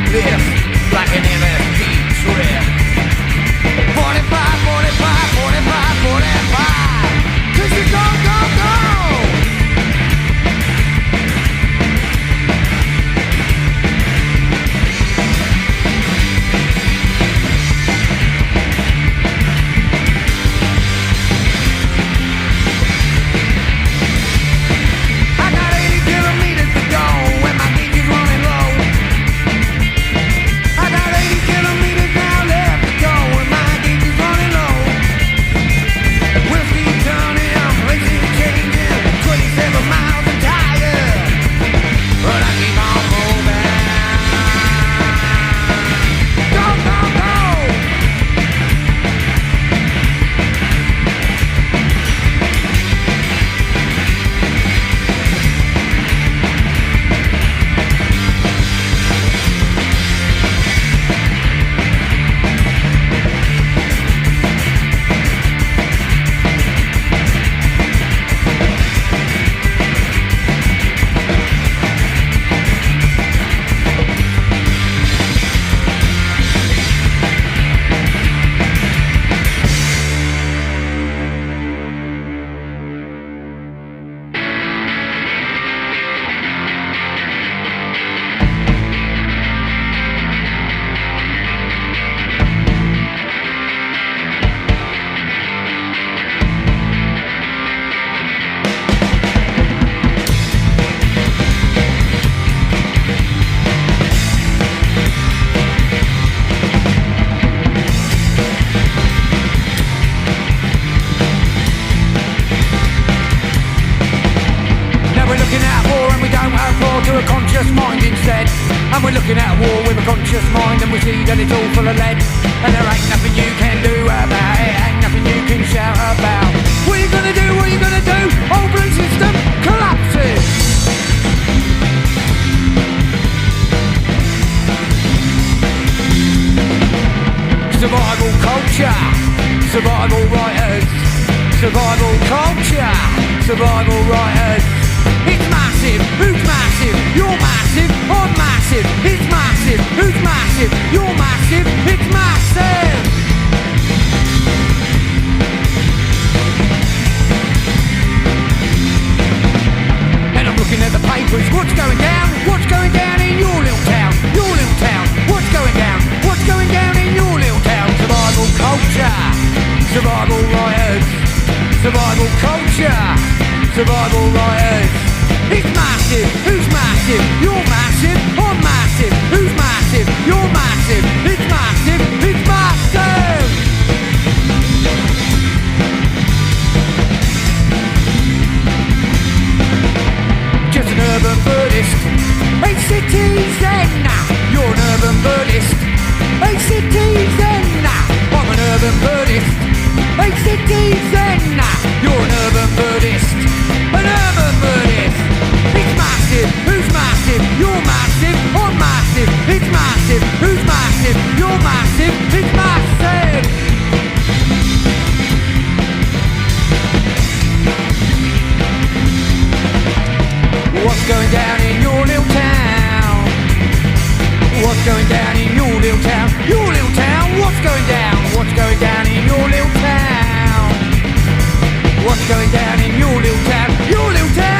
this like an N.F.A trip. 45, 45, 45, 45. 'Cause you go, go, go. To a conscious mind instead. And we're looking at war with a conscious mind, and we see that it's all full of lead. And there ain't nothing you can do about it, ain't nothing you can shout about. What are you gonna do, what are you gonna do? Whole blue system collapses. Survival culture, survival writers. Survival culture, survival writers. It's massive, who's massive? You're massive, I'm massive. It's massive, who's massive? You're massive, it's massive. And I'm looking at the papers, what's going down? What's going down in your little town? Your little town, what's going down? What's going down in your little town? Survival culture, survival writers. Survival culture, survival writers. It's massive, who's massive? You're massive, I'm massive. Who's massive? You're massive. It's massive, it's massive. Just an urban Buddhist. Hey citizen, you're an urban Buddhist. Hey citizen, I'm an urban Buddhist. Hey citizen, you're an urban Buddhist. An urban Buddhist. It's massive, who's massive? You're massive, I'm massive. It's massive, who's massive? You're massive, it's massive. What's going down in your little town? What's going down in your little town? Your little town, what's going down? What's going down in your little town? What's going down in your little town? Your little town.